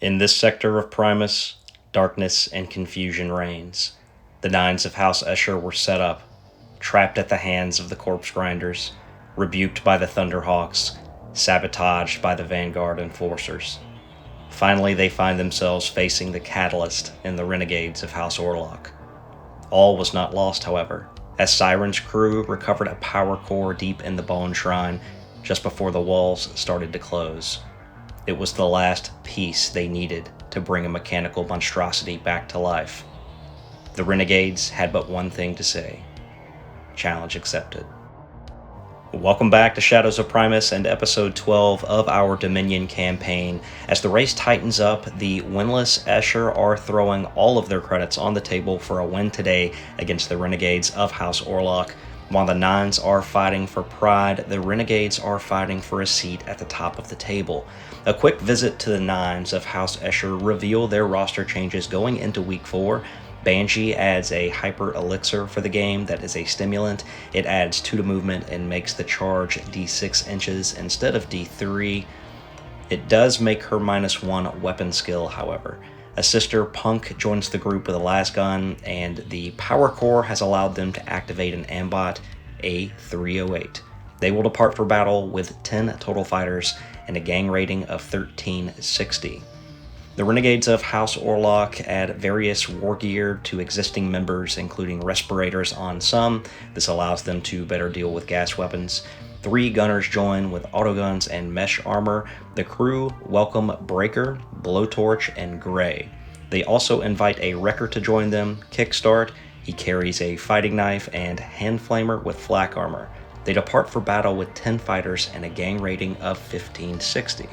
In this sector of Primus, darkness and confusion reigns. The Nines of House Escher were set up, trapped at the hands of the Corpse Grinders, rebuked by the Thunderhawks, sabotaged by the Vanguard Enforcers. Finally, they find themselves facing the Catalyst in the Renegades of House Orlock. All was not lost, however, as Siren's crew recovered a power core deep in the Bone Shrine just before the walls started to close. It was the last piece they needed to bring a mechanical monstrosity back to life. The Renegades had but one thing to say: challenge accepted. Welcome back to Shadows of Primus and episode 12 of our Dominion campaign. As the race tightens up, the winless Escher are throwing all of their credits on the table for a win today against the Renegades of House Orlock. While the Nines are fighting for pride, the Renegades are fighting for a seat at the top of the table. A quick visit to the Nines of House Escher reveal their roster changes going into Week 4. Banshee adds a hyper elixir for the game that is a stimulant. It adds 2 to movement and makes the charge d6 inches instead of d3. It does make her -1 weapon skill, however. A sister, Punk, joins the group with a lasgun, and the power core has allowed them to activate an ambot, A308. They will depart for battle with 10 total fighters and a gang rating of 1360. The Renegades of House Orlock add various war gear to existing members, including respirators on some. This allows them to better deal with gas weapons. 3 gunners join with autoguns and mesh armor. The crew welcome Breaker, Blowtorch, and Gray. They also invite a wrecker to join them, Kickstart. He carries a fighting knife, and Handflamer with flak armor. They depart for battle with 10 fighters and a gang rating of 1560.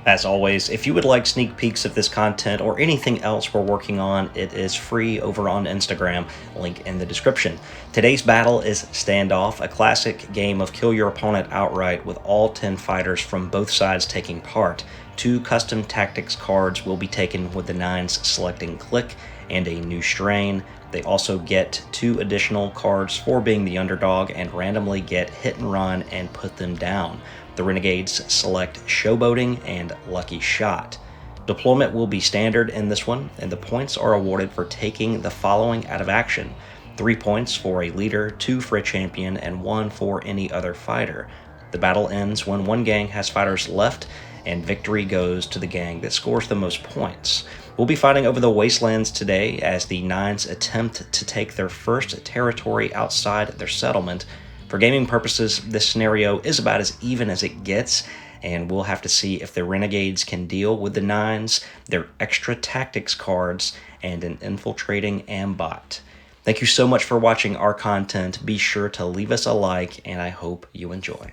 As always, if you would like sneak peeks of this content or anything else we're working on, it is free over on Instagram, link in the description. Today's battle is Standoff, a classic game of kill your opponent outright with all 10 fighters from both sides taking part. 2 custom tactics cards will be taken with the Nines selecting Click and a new strain. They also get 2 additional cards for being the underdog and randomly get Hit and Run and Put Them Down. The Renegades select Showboating and Lucky Shot. Deployment will be standard in this one, and the points are awarded for taking the following out of action: 3 points for a leader, 2 for a champion, and 1 for any other fighter. The battle ends when 1 gang has fighters left, and victory goes to the gang that scores the most points. We'll be fighting over the Wastelands today as the Nines attempt to take their first territory outside their settlement. For gaming purposes, this scenario is about as even as it gets, and we'll have to see if the Renegades can deal with the Nines, their extra tactics cards, and an infiltrating ambot. Thank you so much for watching our content. Be sure to leave us a like, and I hope you enjoy.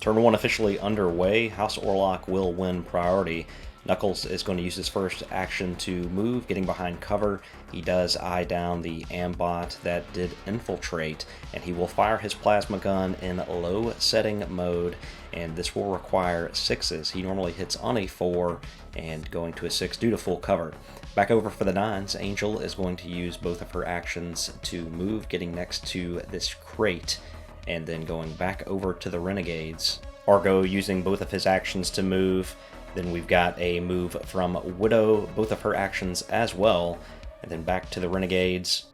Turn 1 officially underway. House Orlock will win priority. Knuckles is going to use his first action to move, getting behind cover. He does eye down the ambot that did infiltrate, and he will fire his plasma gun in low setting mode, and this will require 6s. He normally hits on a 4 and going to a 6 due to full cover. Back over for the Nines, Angel is going to use both of her actions to move, getting next to this crate, and then going back over to the Renegades. Argo using both of his actions to move. Then we've got a move from Widow, both of her actions as well. And then back to the Renegades.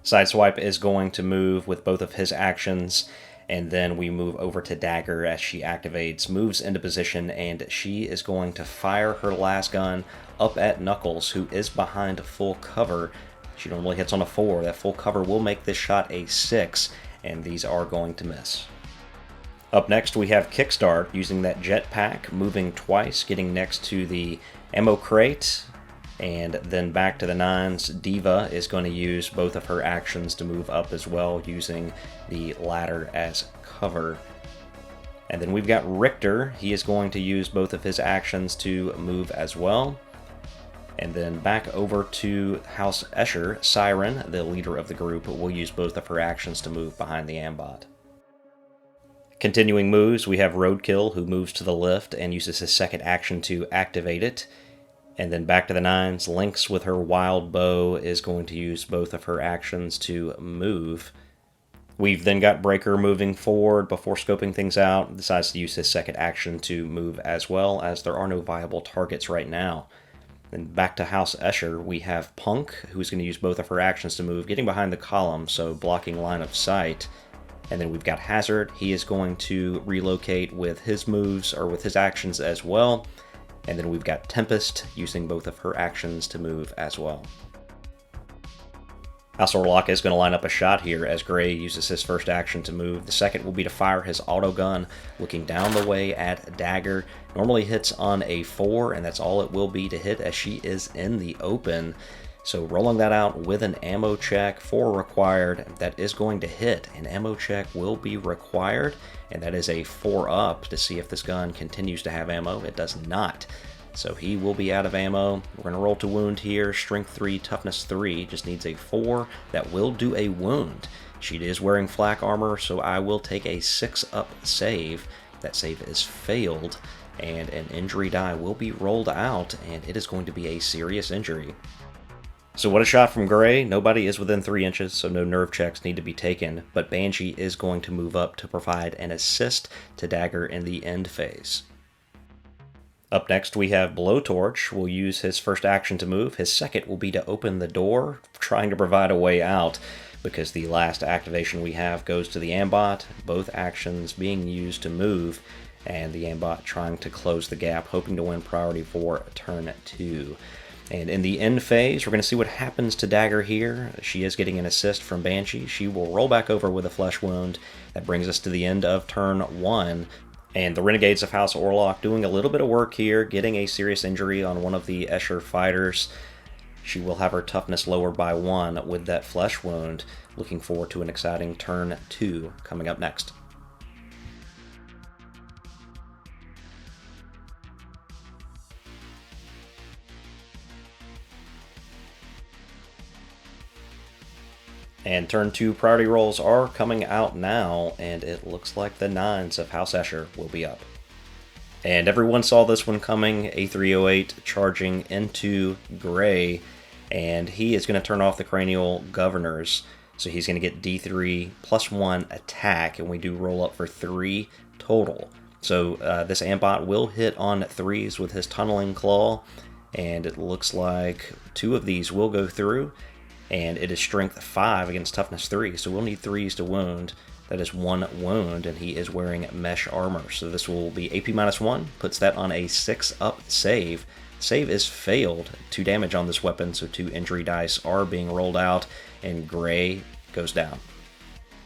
Sideswipe is going to move with both of his actions. And then we move over to Dagger as she activates, moves into position, and she is going to fire her last gun up at Knuckles, who is behind full cover. She normally hits on a 4. That full cover will make this shot a 6. And these are going to miss. Up next we have Kickstart using that jetpack, moving twice, getting next to the ammo crate, and then back to the Nines. Diva is going to use both of her actions to move up as well, using the ladder as cover. And then we've got Richter. He is going to use both of his actions to move as well. And then back over to House Escher, Siren, the leader of the group, will use both of her actions to move behind the ambot. Continuing moves, we have Roadkill, who moves to the lift and uses his second action to activate it. And then back to the nines. Lynx, with her wild bow, is going to use both of her actions to move. We've then got Breaker moving forward before scoping things out. Decides to use his second action to move as well, as there are no viable targets right now. Then back to House Escher, we have Punk, who's going to use both of her actions to move, getting behind the column, so blocking line of sight. And then we've got Hazard. He is going to relocate with his moves, or with his actions as well. And then we've got Tempest, using both of her actions to move as well. House Orlock is going to line up a shot here as Gray uses his first action to move. The second will be to fire his auto gun, looking down the way at Dagger. Normally hits on a 4, and that's all it will be to hit, as she is in the open. So rolling that out with an ammo check, 4 required, that is going to hit. An ammo check will be required, and that is a 4 up to see if this gun continues to have ammo. It does not. So he will be out of ammo. We're going to roll to wound here. Strength 3, toughness 3, just needs a 4. That will do a wound. She is wearing flak armor, so I will take a 6 up save. That save is failed, and an injury die will be rolled out, and it is going to be a serious injury. So what a shot from Gray. Nobody is within 3 inches, so no nerve checks need to be taken, but Banshee is going to move up to provide an assist to Dagger in the end phase. Up next we have Blowtorch. Will use his first action to move. His second will be to open the door, trying to provide a way out, because the last activation we have goes to the Ambot, both actions being used to move, and the Ambot trying to close the gap, hoping to win priority for turn 2. And in the end phase, we're going to see what happens to Dagger here. She is getting an assist from Banshee. She will roll back over with a flesh wound. That brings us to the end of turn 1. And the Renegades of House Orlock doing a little bit of work here, getting a serious injury on one of the Escher fighters. She will have her toughness lowered by 1 with that flesh wound. Looking forward to an exciting turn 2 coming up next. And turn 2 priority rolls are coming out now, and it looks like the Nines of House Escher will be up. And everyone saw this one coming. A308 charging into Gray, and he is going to turn off the cranial governors. So he's going to get D3 plus 1 attack, and we do roll up for 3 total. So this Ambot will hit on 3s with his tunneling claw, and it looks like 2 of these will go through. And it is strength 5 against toughness 3, so we'll need 3s to wound. That is 1 wound, and he is wearing mesh armor. So this will be AP minus 1, puts that on a 6 up save. Save is failed, 2 damage on this weapon, so 2 injury dice are being rolled out, and Gray goes down.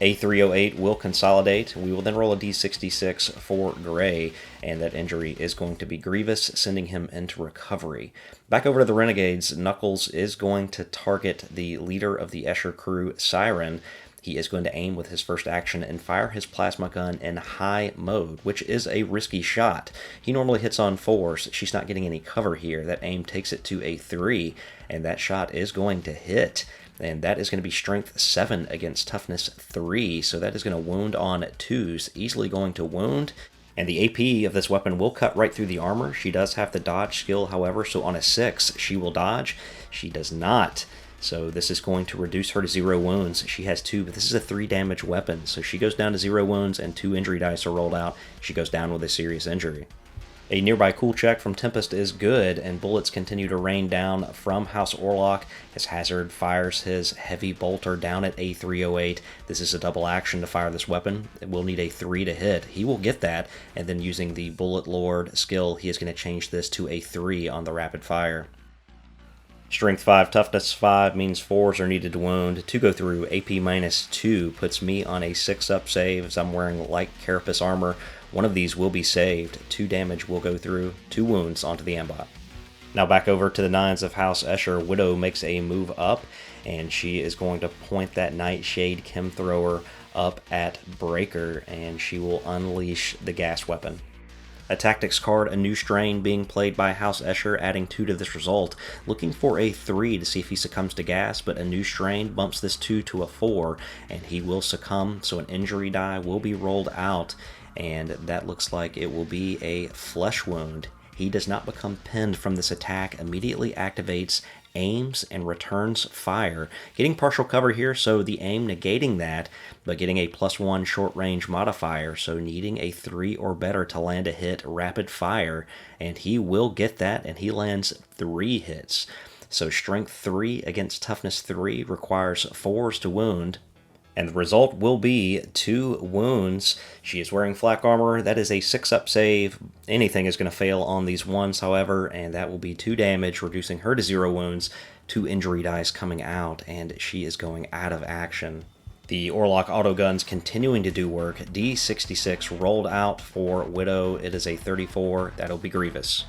A308 will consolidate. We will then roll a D66 for Gray, and that injury is going to be grievous, sending him into recovery. Back over to the Renegades, Knuckles is going to target the leader of the Escher crew, Siren. He is going to aim with his first action and fire his plasma gun in high mode, which is a risky shot. He normally hits on 4s. She's not getting any cover here. That aim takes it to a 3, and that shot is going to hit. And that is going to be strength 7 against toughness 3, so that is going to wound on 2s, easily going to wound. And the AP of this weapon will cut right through the armor. She does have the dodge skill, however, so on a 6 she will dodge. She does not, so this is going to reduce her to 0 wounds. She has 2, but this is a 3 damage weapon, so she goes down to 0 wounds and 2 injury dice are rolled out. She goes down with a serious injury. A nearby cool check from Tempest is good, and bullets continue to rain down from House Orlock as Hazard fires his heavy bolter down at A308. This is a double action to fire this weapon. It will need a 3 to hit. He will get that, and then using the Bullet Lord skill, he is going to change this to a 3 on the rapid fire. Strength 5, toughness 5 means 4s are needed to wound. 2 go through. AP minus 2 puts me on a 6 up save as I'm wearing light carapace armor. One of these will be saved. 2 damage will go through. 2 wounds onto the Ambot. Now back over to the Nines of House Escher. Widow makes a move up, and she is going to point that Nightshade Chem Thrower up at Breaker, and she will unleash the gas weapon. A tactics card, a new strain being played by House Escher, adding 2 to this result. Looking for a 3 to see if he succumbs to gas, but a new strain bumps this 2 to a 4, and he will succumb, so an injury die will be rolled out. and that looks like it will be a flesh wound. He does not become pinned from this attack, immediately activates, aims, and returns fire. Getting partial cover here, so the aim negating that, but getting a +1 short range modifier, so needing a 3 or better to land a hit rapid fire, and he will get that, and he lands 3 hits. So strength 3 against toughness 3 requires 4s to wound, and the result will be 2 wounds. She is wearing flak armor. That is a 6-up save. Anything is going to fail on these ones, however, and that will be 2 damage, reducing her to 0 wounds, 2 injury dice coming out, and she is going out of action. The Orlock autoguns continuing to do work. D66 rolled out for Widow. It is a 34. That'll be Grievous.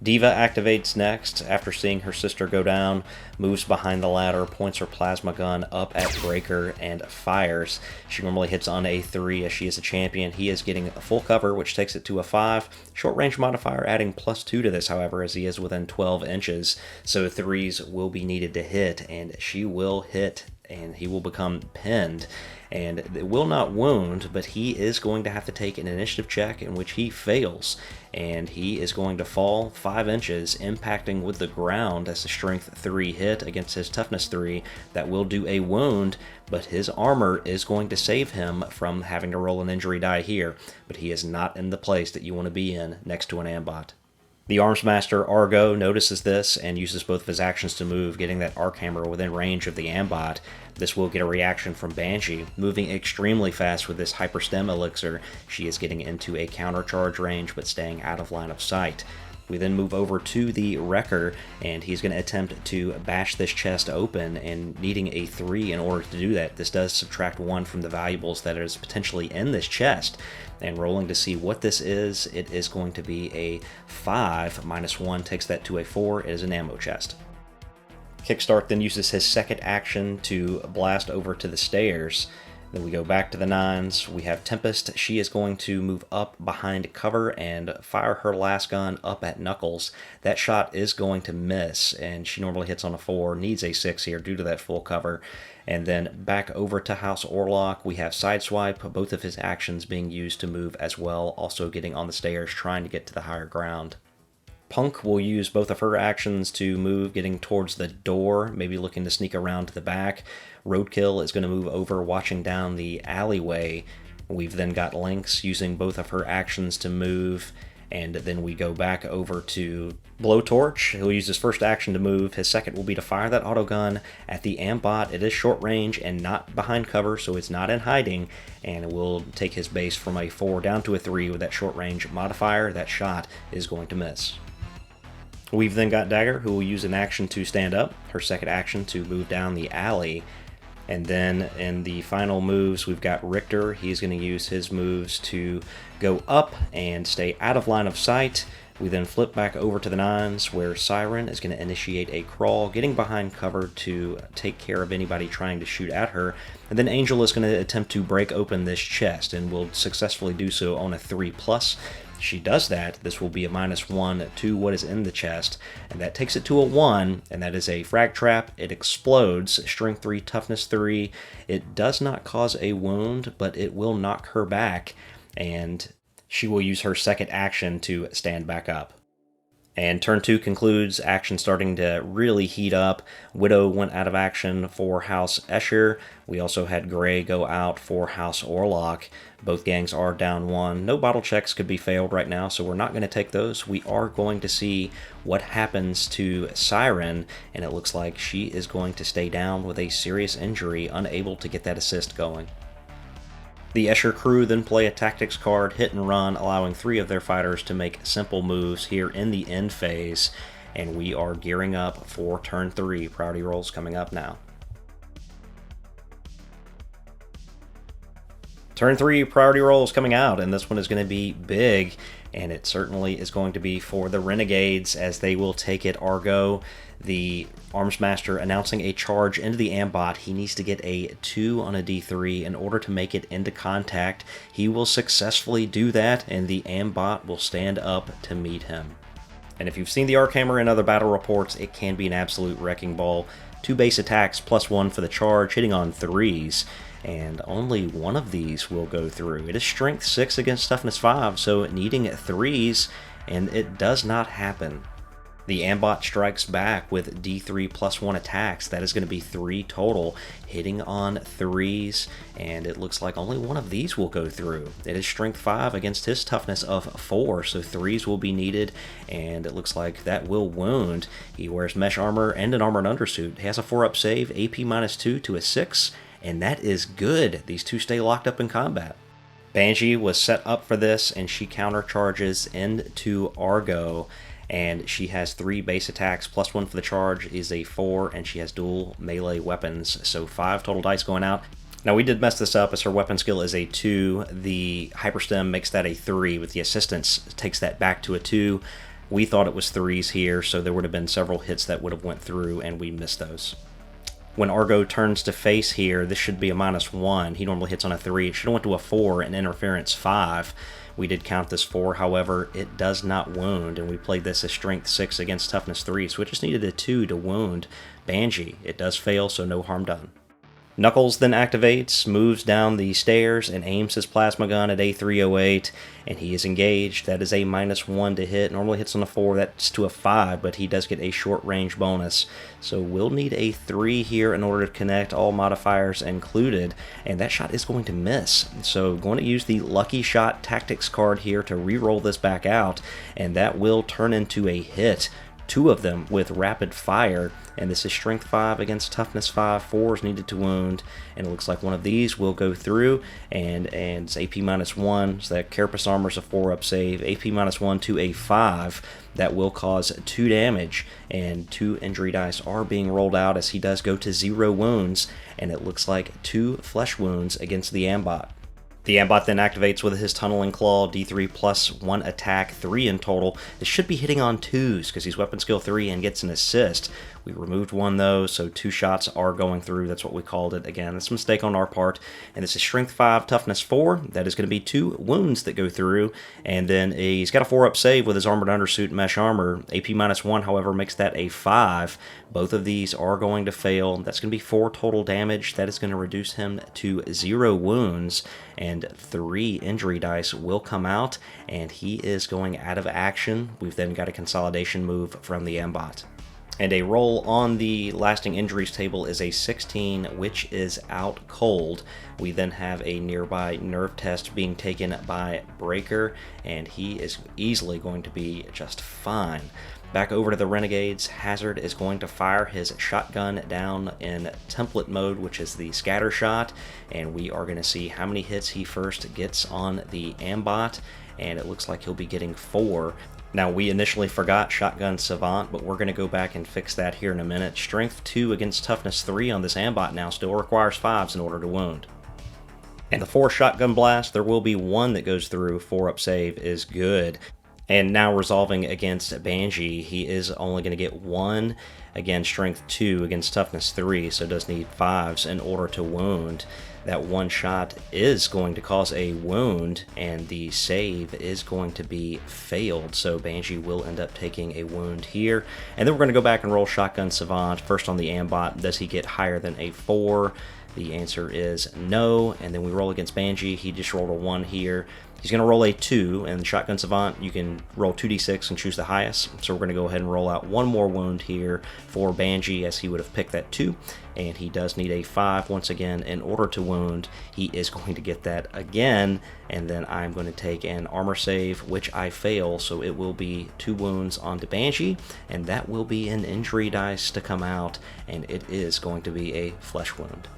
Diva activates next after seeing her sister go down, moves behind the ladder, points her plasma gun up at Breaker, and fires. She normally hits on a 3 as she is a champion. He is getting a full cover, which takes it to a 5. Short range modifier adding +2 to this, however, as he is within 12 inches. So 3s will be needed to hit, and she will hit, and he will become pinned. And it will not wound, but he is going to have to take an initiative check in which he fails, and he is going to fall 5 inches, impacting with the ground as a strength 3 hit against his toughness 3. That will do a wound, but his armor is going to save him from having to roll an injury die here, but he is not in the place that you want to be in next to an ambot. The Armsmaster Argo notices this and uses both of his actions to move, getting that arc hammer within range of the ambot. This will get a reaction from Banshee, moving extremely fast with this Hyperstem Elixir. She is getting into a countercharge range, but staying out of line of sight. We then move over to the Wrecker, and he's going to attempt to bash this chest open, and needing a 3 in order to do that. This does subtract 1 from the valuables that is potentially in this chest. And rolling to see what this is, it is going to be a 5. -1 takes that to a 4. It is an ammo chest. Kickstart then uses his second action to blast over to the stairs. Then we go back to the Nines. We have Tempest. She is going to move up behind cover and fire her last gun up at Knuckles. That shot is going to miss, and she normally hits on a 4, needs a 6 here due to that full cover. And then back over to House Orlock, we have Sideswipe, both of his actions being used to move as well, also getting on the stairs, trying to get to the higher ground. Punk will use both of her actions to move, getting towards the door, maybe looking to sneak around to the back. Roadkill is going to move over, watching down the alleyway. We've then got Lynx using both of her actions to move, and then we go back over to Blowtorch. He'll use his first action to move. His second will be to fire that autogun at the Ambot. It is short range and not behind cover, so it's not in hiding, and it will take his base from a 4 down to a 3 with that short range modifier. That shot is going to miss. We've then got Dagger, who will use an action to stand up, her second action to move down the alley, and then in the final moves, we've got Richter. He's going to use his moves to go up and stay out of line of sight. We then flip back over to the Nines, where Siren is going to initiate a crawl, getting behind cover to take care of anybody trying to shoot at her. And then Angel is going to attempt to break open this chest, and will successfully do so on a 3+. She does that. This will be a -1 to what is in the chest, and that takes it to a 1, and that is a frag trap. It explodes, strength 3, toughness 3. It does not cause a wound, but it will knock her back, and she will use her second action to stand back up. And turn 2 concludes, action starting to really heat up. Widow went out of action for House Escher. We also had Gray go out for House Orlock. Both gangs are down 1. No bottle checks could be failed right now, so we're not going to take those. We are going to see what happens to Siren, and it looks like she is going to stay down with a serious injury, unable to get that assist going. The Escher crew then play a tactics card, hit and run, allowing 3 of their fighters to make simple moves here in the end phase, and we are gearing up for turn 3. Priority rolls coming up now. Turn 3 priority rolls coming out, and this one is going to be big, and it certainly is going to be for the Renegades as they will take it Argo. The Armsmaster announcing a charge into the Ambot. He needs to get a 2 on a D3 in order to make it into contact. He will successfully do that, and the Ambot will stand up to meet him. And if you've seen the Archammer in other battle reports, it can be an absolute wrecking ball. 2 base attacks +1 for the charge, hitting on 3s. and only one of these will go through. It is strength 6 against toughness 5, so needing 3s, and it does not happen. The Ambot strikes back with D3 plus 1 attacks. That is going to be 3 total, hitting on 3s, and it looks like only one of these will go through. It is strength 5 against his toughness of 4, so 3s will be needed, and it looks like that will wound. He wears mesh armor and an armored undersuit. He has a 4-up save, AP -2 to a 6, and that is good. These two stay locked up in combat. Banshee was set up for this, and she countercharges into Argo, and she has 3 base attacks, plus 1 for the charge is a 4, and she has dual melee weapons, so 5 total dice going out. Now we did mess this up as her weapon skill is a 2, the hyperstem makes that a 3, with the assistance takes that back to a 2. We thought it was 3s here, so there would have been several hits that would have went through, and we missed those. When Argo turns to face here, this should be a -1. He normally hits on a 3. It should have went to a 4 and interference 5. We did count this 4, however, it does not wound, and we played this as strength 6 against toughness 3, so it just needed a 2 to wound Banshee. It does fail, so no harm done. Knuckles then activates, moves down the stairs, and aims his plasma gun at A308, and he is engaged. That is a -1 to hit. Normally hits on a 4, that's to a 5, but he does get a short range bonus. So we'll need a 3 here in order to connect, all modifiers included, and that shot is going to miss. So going to use the Lucky Shot Tactics card here to re-roll this back out, and that will turn into a hit. 2 of them with rapid fire, and this is strength 5 against toughness 5. 4 is needed to wound, and it looks like one of these will go through, and it's AP -1, so that Carapace armor is a 4-up save, AP -1 to a 5. That will cause 2 damage, and 2 injury dice are being rolled out as he does go to 0 wounds, and it looks like 2 flesh wounds against the Ambot. The Ambot then activates with his Tunneling Claw, D3 plus 1 attack, 3 in total. This should be hitting on 2s because he's weapon skill 3 and gets an assist. We removed 1 though, so 2 shots are going through. That's what we called it. Again, that's a mistake on our part. And this is strength 5, toughness 4. That is going to be 2 wounds that go through. And then he's got a 4-up save with his armored undersuit and mesh armor. AP -1, however, makes that a 5. Both of these are going to fail. That's going to be 4 total damage. That is going to reduce him to 0 wounds. And 3 injury dice will come out, and he is going out of action. We've then got a consolidation move from the Ambot. And a roll on the lasting injuries table is a 16, which is out cold. We then have a nearby nerve test being taken by Breaker, and he is easily going to be just fine. Back over to the Renegades, Hazard is going to fire his shotgun down in template mode, which is the scatter shot, and we are going to see how many hits he first gets on the Ambot, and it looks like he'll be getting 4. Now, we initially forgot Shotgun Savant, but we're going to go back and fix that here in a minute. Strength 2 against Toughness 3 on this Ambot now still requires 5s in order to wound. And the 4 Shotgun Blast, there will be 1 that goes through. 4-up save is good. And now resolving against Banshee, he is only going to get 1 against Strength 2 against Toughness 3, so does need 5s in order to wound. That 1 shot is going to cause a wound, and the save is going to be failed, so Banshee will end up taking a wound here. And then we're going to go back and roll Shotgun Savant. First on the Ambot, does he get higher than a 4? The answer is no, and then we roll against Banshee. He just rolled a 1 here. He's going to roll a 2, and Shotgun Savant, you can roll 2d6 and choose the highest. So we're going to go ahead and roll out 1 more wound here for Banshee, as he would have picked that 2, and he does need a 5 once again in order to wound. He is going to get that again, and then I'm going to take an armor save, which I fail, so it will be 2 wounds onto Banshee, and that will be an injury dice to come out, and it is going to be a flesh wound.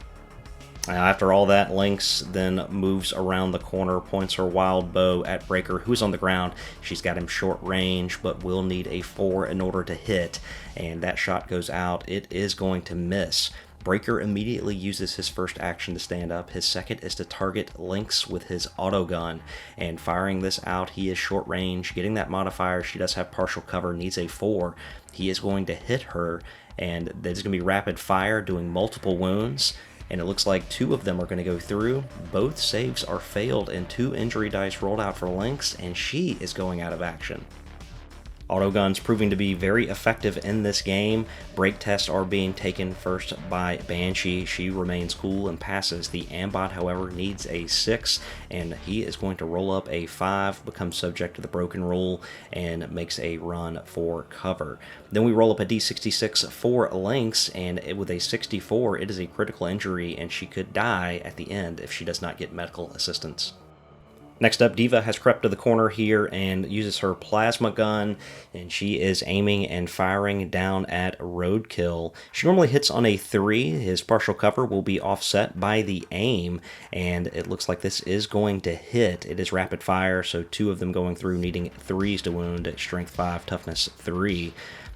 Now, after all that, Lynx then moves around the corner, points her wild bow at Breaker, who's on the ground. She's got him short range, but will need a 4 in order to hit, and that shot goes out. It is going to miss. Breaker immediately uses his first action to stand up. His second is to target Lynx with his autogun, and firing this out, he is short range, getting that modifier. She does have partial cover, needs a 4. He is going to hit her, and there's going to be rapid fire, doing multiple wounds. And it looks like 2 of them are going to go through. Both saves are failed, and 2 injury dice rolled out for Lynx, and she is going out of action. Autoguns proving to be very effective in this game. Break tests are being taken first by Banshee. She remains cool and passes. The Ambot, however, needs a 6, and he is going to roll up a 5, becomes subject to the broken rule, and makes a run for cover. Then we roll up a D66 for Lynx, and with a 64, it is a critical injury, and she could die at the end if she does not get medical assistance. Next up, Diva has crept to the corner here and uses her plasma gun, and she is aiming and firing down at Roadkill. She normally hits on a 3. His partial cover will be offset by the aim, and it looks like this is going to hit. It is rapid fire, so 2 of them going through, needing 3s to wound at strength 5, toughness 3.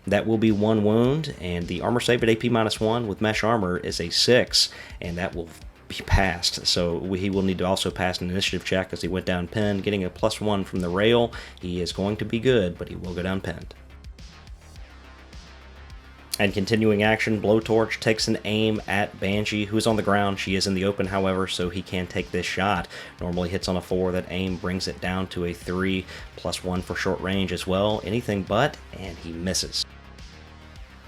That will be 1 wound, and the armor save at AP -1 with mesh armor is a 6, and that will be passed. So he will need to also pass an initiative check as he went down pinned, getting a +1 from the rail. He is going to be good, but he will go down pinned. And continuing action, Blowtorch takes an aim at Banshee, who is on the ground. She is in the open, however, so he can take this shot. Normally hits on a 4. That aim brings it down to a 3, +1 for short range as well. Anything but, and he misses.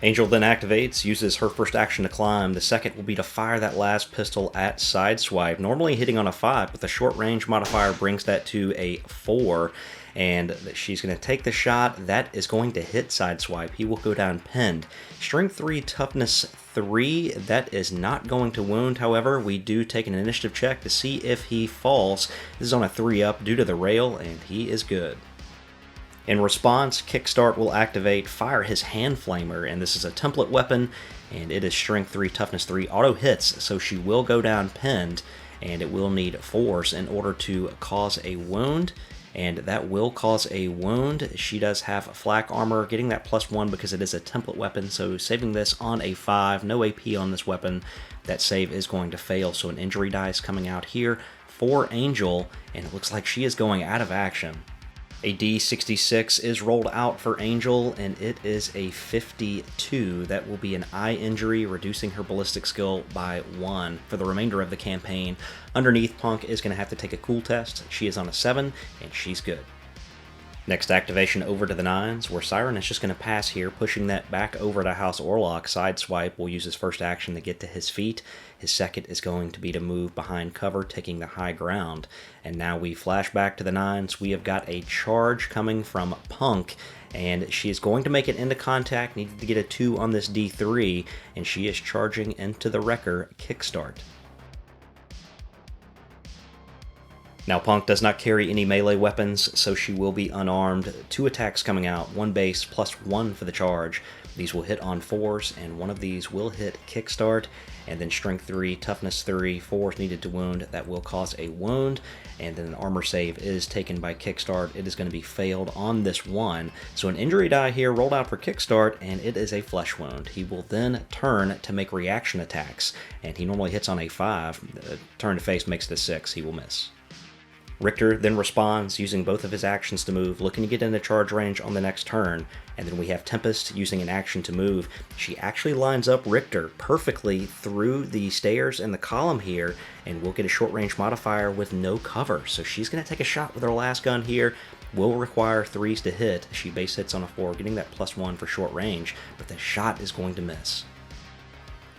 Angel then activates, uses her first action to climb. The second will be to fire that last pistol at Sideswipe. Normally hitting on a 5, but the short range modifier brings that to a 4. And she's going to take the shot. That is going to hit Sideswipe. He will go down pinned. Strength 3, toughness 3. That is not going to wound, however. We do take an initiative check to see if he falls. This is on a 3-up due to the rail, and he is good. In response, Kickstart will activate, fire his Hand Flamer, and this is a template weapon, and it is Strength 3, Toughness 3, auto hits, so she will go down pinned, and it will need force in order to cause a wound, and that will cause a wound. She does have flak armor, getting that +1 because it is a template weapon, so saving this on a 5, no AP on this weapon. That save is going to fail, so an injury dice coming out here for Angel, and it looks like she is going out of action. A D66 is rolled out for Angel, and it is a 52. That will be an eye injury, reducing her ballistic skill by 1 for the remainder of the campaign. Underneath, Punk is going to have to take a cool test. She is on a 7, and she's good. Next activation over to the Nines, where Siren is just going to pass here, pushing that back over to House Orlock. Sideswipe will use his first action to get to his feet. His second is going to be to move behind cover, taking the high ground. And now we flash back to the Nines. We have got a charge coming from Punk, and she is going to make it into contact, needed to get a 2 on this D3, and she is charging into the Wrecker Kickstart. Now Punk does not carry any melee weapons, so she will be unarmed. 2 attacks coming out, 1 base +1 for the charge. These will hit on 4s, and one of these will hit Kickstart, and then Strength 3, Toughness 3, 4s needed to wound. That will cause a wound, and then an armor save is taken by Kickstart. It is going to be failed on this one. So an injury die here rolled out for Kickstart, and it is a flesh wound. He will then turn to make reaction attacks, and he normally hits on a 5. Turn to face makes the 6. He will miss. Richter then responds, using both of his actions to move, looking to get into charge range on the next turn. And then we have Tempest using an action to move. She actually lines up Richter perfectly through the stairs and the column here, and we'll get a short range modifier with no cover. So she's going to take a shot with her last gun here. Will require 3s to hit. She base hits on a 4, getting that +1 for short range, but the shot is going to miss.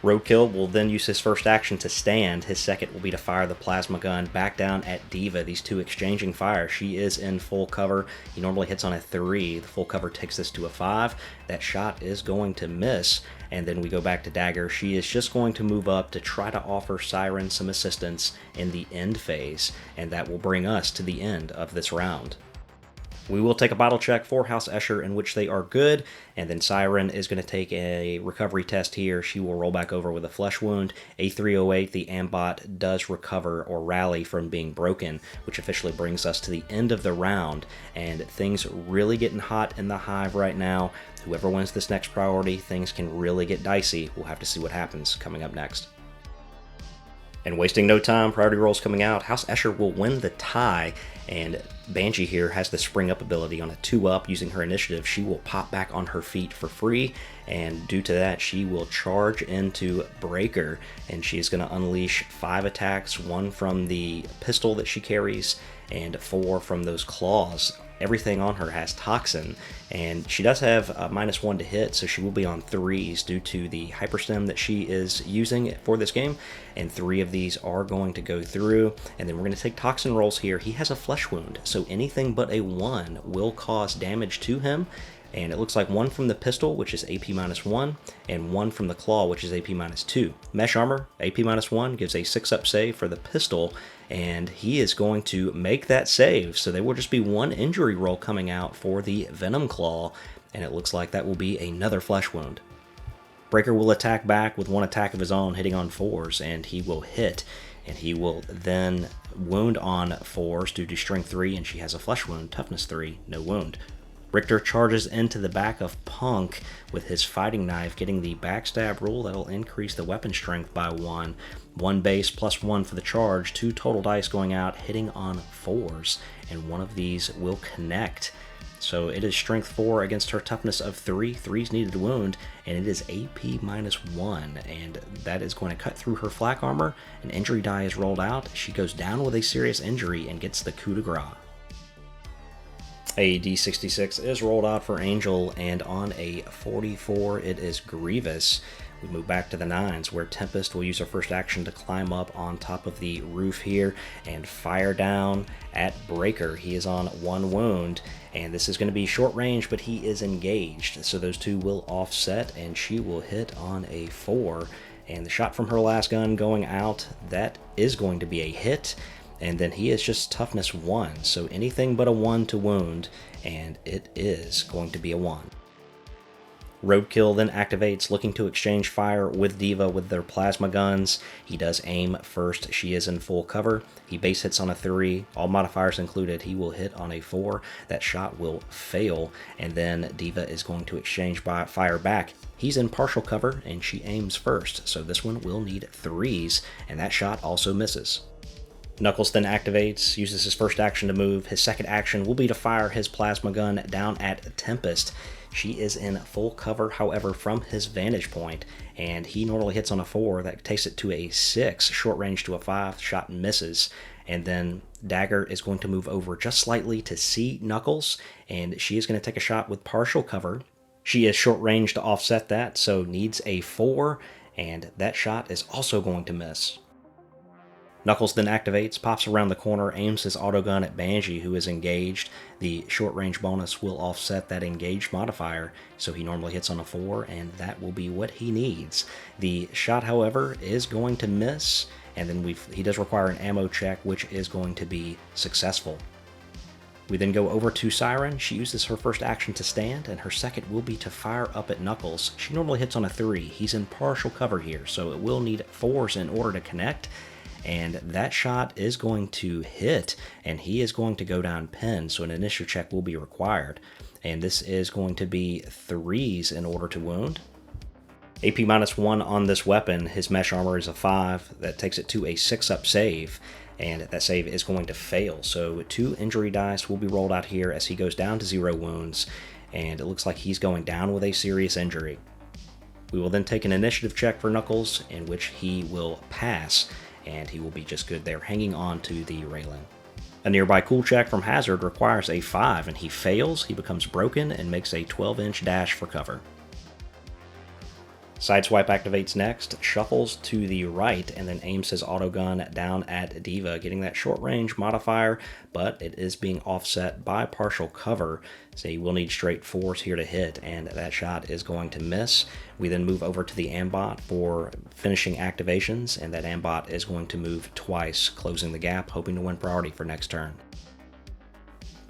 Roadkill will then use his first action to stand. His second will be to fire the plasma gun back down at Diva. These two exchanging fire. She is in full cover. He normally hits on a 3. The full cover takes this to a 5. That shot is going to miss. And then we go back to Dagger. She is just going to move up to try to offer Siren some assistance in the end phase. And that will bring us to the end of this round. We will take a battle check for House Escher, in which they are good, and then Siren is going to take a recovery test here. She will roll back over with a flesh wound. A308, the Ambot, does recover or rally from being broken, which officially brings us to the end of the round, and things really getting hot in the Hive right now. Whoever wins this next priority, things can really get dicey. We'll have to see what happens coming up next. And wasting no time, priority rolls coming out. House Escher will win the tie, and Banshee here has the spring up ability. On a 2-up using her initiative, she will pop back on her feet for free, and due to that, she will charge into Breaker, and she's going to unleash 5 attacks, 1 from the pistol that she carries, and 4 from those claws. Everything on her has toxin, and she does have a -1 to hit, so she will be on 3s due to the hyperstem that she is using for this game, and 3 of these are going to go through. And then we're going to take toxin rolls here. He has a flesh wound, so anything but a 1 will cause damage to him. And it looks like 1 from the pistol, which is AP -1, and 1 from the claw, which is AP -2. Mesh armor, AP -1, gives a 6-up save for the pistol, and he is going to make that save. So there will just be 1 injury roll coming out for the Venom Claw, and it looks like that will be another flesh wound. Breaker will attack back with 1 attack of his own, hitting on 4s, and he will hit. And he will then wound on 4s due to strength 3, and she has a flesh wound, toughness 3, no wound. Richter charges into the back of Punk with his fighting knife, getting the backstab rule that'll increase the weapon strength by 1. 1 base plus 1 for the charge, 2 total dice going out, hitting on 4s, and 1 of these will connect. So it is strength 4 against her toughness of 3, 3's needed to wound, and it is AP -1, and that is going to cut through her flak armor. An injury die is rolled out. She goes down with a serious injury and gets the coup de grace. A D66 is rolled out for Angel, and on a 44, it is Grievous. We move back to the 9s, where Tempest will use her first action to climb up on top of the roof here and fire down at Breaker. He is on 1 wound, and this is going to be short range, but he is engaged, so those 2 will offset, and she will hit on a 4. And the shot from her last gun going out, that is going to be a hit. And then he is just toughness 1, so anything but a 1 to wound, and it is going to be a 1. Roadkill then activates, looking to exchange fire with D.Va with their plasma guns. He does aim first. She is in full cover. He base hits on a 3, all modifiers included. He will hit on a 4. That shot will fail, and then D.Va is going to exchange fire back. He's in partial cover, and she aims first, so this one will need 3s, and that shot also misses. Knuckles then activates, uses his first action to move. His second action will be to fire his plasma gun down at Tempest. She is in full cover, however, from his vantage point, and he normally hits on a 4. That takes it to a 6, short range to a 5, shot misses. And then Dagger is going to move over just slightly to see Knuckles, and she is going to take a shot with partial cover. She is short range to offset that, so needs a 4, and that shot is also going to miss. Knuckles then activates, pops around the corner, aims his autogun at Banshee, who is engaged. The short-range bonus will offset that engaged modifier, so he normally hits on a 4, and that will be what he needs. The shot, however, is going to miss, and then he does require an ammo check, which is going to be successful. We then go over to Siren. She uses her first action to stand, and her second will be to fire up at Knuckles. She normally hits on a 3. He's in partial cover here, so it will need 4s in order to connect. And that shot is going to hit, and he is going to go down pinned, so an initiative check will be required. And this is going to be 3s in order to wound. AP -1 on this weapon. His mesh armor is a 5. That takes it to a 6-up save, and that save is going to fail. So 2 injury dice will be rolled out here as he goes down to 0 wounds, and it looks like he's going down with a serious injury. We will then take an initiative check for Knuckles, in which he will pass, and he will be just good there, hanging on to the railing. A nearby cool check from Hazard requires a 5, and he fails. He becomes broken and makes a 12-inch dash for cover. Sideswipe activates next, shuffles to the right, and then aims his autogun down at D.Va, getting that short-range modifier, but it is being offset by partial cover, so he will need straight 4s here to hit, and that shot is going to miss. We then move over to the Ambot for finishing activations, and that Ambot is going to move twice, closing the gap, hoping to win priority for next turn.